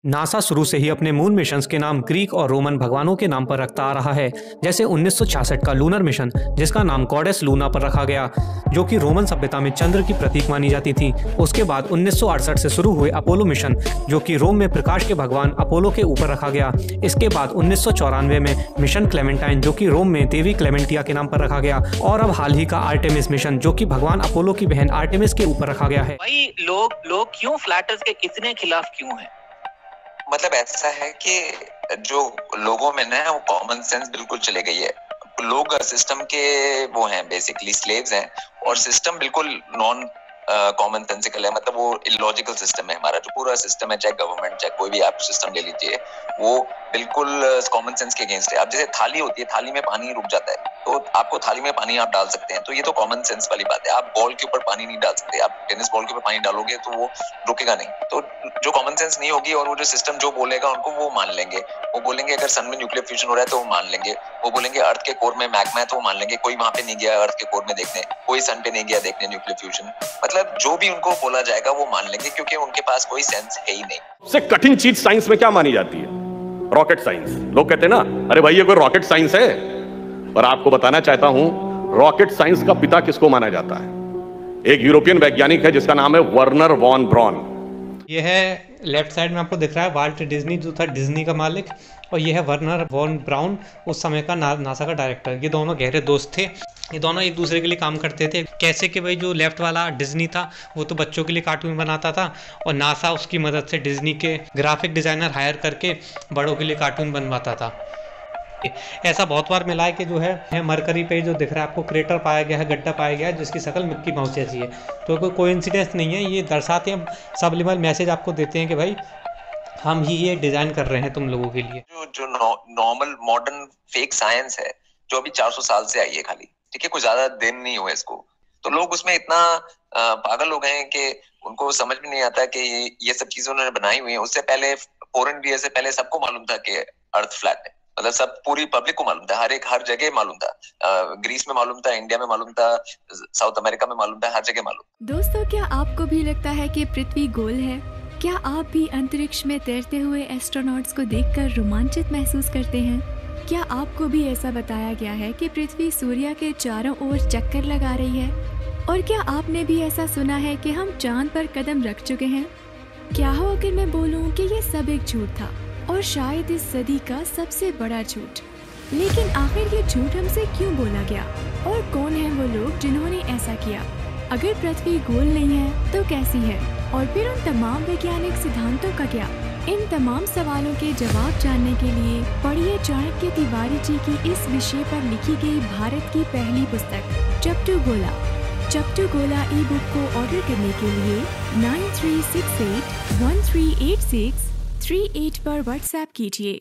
NASA शुरू से ही अपने मून मिशंस के नाम ग्रीक और रोमन भगवानों के नाम पर रखता आ रहा है। जैसे 1966 का लूनर मिशन, जिसका नाम गॉडेस लूना पर रखा गया, जो कि रोमन सभ्यता में चंद्र की प्रतीक मानी जाती थी। उसके बाद 1968 से शुरू हुए अपोलो मिशन, जो कि रोम में प्रकाश के भगवान अपोलो के ऊपर रखा गया। इसके बाद 1994 में मिशन क्लेमेंटाइन, जो कि रोम में देवी क्लेमेंटिया के नाम पर रखा गया। और अब हाल ही का आर्टेमिस मिशन, जो कि भगवान अपोलो की बहन आर्टेमिस के ऊपर रखा गया है। भाई लोग क्यों फ्लैट अर्थ के इतने खिलाफ क्यों हैं? मतलब ऐसा है कि जो लोगों में ना वो कॉमन सेंस बिल्कुल चले गई है। लोग सिस्टम के वो हैं, बेसिकली स्लेव्स हैं, और सिस्टम बिल्कुल नॉन कॉमन सेंसिकल है। मतलब वो इलॉजिकल सिस्टम है हमारा, जो पूरा सिस्टम है, चाहे गवर्नमेंट चाहे कोई भी आप सिस्टम ले लीजिए, वो बिल्कुल कॉमन सेंस के अगेंस्ट है। अब जैसे थाली होती है, थाली में पानी रुक जाता है, तो आपको थाली में पानी आप डाल सकते हैं, तो ये तो कॉमन सेंस वाली बात है। आप बॉल के ऊपर पानी नहीं डाल सकते, आप टेनिस बॉल के ऊपर पानी डालोगे तो वो रुकेगा नहीं। तो जो कॉमन सेंस नहीं होगी, और वो जो सिस्टम जो बोलेगा उनको वो मान लेंगे। वो बोलेंगे अगर सन में न्यूक्लियर फ्यूजन हो रहा है तो वो मान लेंगे। वो बोलेंगे अर्थ के कोर में मैग्मा है तो वो मान लेंगे। कोई वहां पे नहीं गया अर्थ के कोर में देखने, कोई सन पे नहीं गया देखने न्यूक्लियर फ्यूजन। मतलब जो भी उनको बोला जाएगा वो मान लेंगे, क्योंकि उनके पास कोई सेंस है ही नहीं। सबसे कठिन चीज साइंस में क्या मानी जाती है? Rocket science. लोग कहते हैं ना, अरे भाई ये कोई रॉकेट साइंस है? और आपको बताना चाहता हूं, रॉकेट साइंस का पिता किसको माना जाता है? एक यूरोपियन वैज्ञानिक है जिसका नाम है वर्नर वॉन ब्रॉन। ये है लेफ्ट साइड में आपको दिख रहा है वाल्ट डिज्नी, जो था डिज्नी का मालिक, और ये है वर्नर वॉन ब्राउन, उस समय का नासा का डायरेक्टर। ये दोनों गहरे दोस्त थे। ये दोनों एक दूसरे के लिए काम करते थे। कैसे कि भाई जो लेफ्ट वाला डिज्नी था वो तो बच्चों के लिए कार्टून बनाता था, और नासा उसकी मदद से डिज्नी के ग्राफिक डिज़ाइनर हायर करके बड़ों के लिए कार्टून बनवाता था। ऐसा बहुत बार मिला है कि जो है मरकरी पे जो दिख रहा है आपको क्रेटर पाया गया है, गड्ढा पाया गया है, जिसकी शक्ल मिक्की माउस जैसी है। तो कोई कोइंसिडेंस नहीं है, ये दर्शाते हैं, सबलिमिनल मैसेज आपको देते हैं कि भाई हम ही ये डिजाइन कर रहे हैं तुम लोगों के लिए। जो नॉर्मल मॉडर्न फेक साइंस है, जो अभी 400 साल से आई है खाली, ठीक है, कुछ ज्यादा दिन नहीं हुए इसको, तो लोग उसमें इतना पागल हो गए हैं कि उनको समझ में नहीं आता कि ये सब चीजें उन्होंने बनाई हुई है। उससे पहले 400 ईयर से पहले सबको मालूम था कि अर्थ फ्लैट है। मतलब सब पूरी पब्लिक को मालूम था, हर जगह मालूम था। ग्रीस में मालूम था, इंडिया में मालूम था, साउथ अमेरिका में मालूम था, हर जगह मालूम। दोस्तों, क्या आपको भी लगता है कि पृथ्वी गोल है? क्या आप भी अंतरिक्ष में तैरते हुए एस्ट्रोनॉट्स को देखकर रोमांचित महसूस करते हैं? क्या आपको भी ऐसा बताया गया है कि पृथ्वी सूर्य के चारों ओर चक्कर लगा रही है? और क्या आपने भी ऐसा सुना है कि हम चांद पर कदम रख चुके हैं? क्या हो अगर मैं बोलूं कि ये सब एक झूठ था, और शायद इस सदी का सबसे बड़ा झूठ। लेकिन आखिर ये झूठ हमसे क्यों बोला गया, और कौन है वो लोग जिन्होंने ऐसा किया? अगर पृथ्वी गोल नहीं है तो कैसी है, और फिर उन तमाम वैज्ञानिक सिद्धांतों का क्या? इन तमाम सवालों के जवाब जानने के लिए पढ़िए चाणक्य तिवारी जी की इस विषय पर लिखी गई भारत की पहली पुस्तक चपटू गोला। चपटू गोला ई बुक को ऑर्डर करने के लिए 9368138638 पर व्हाट्सएप कीजिए।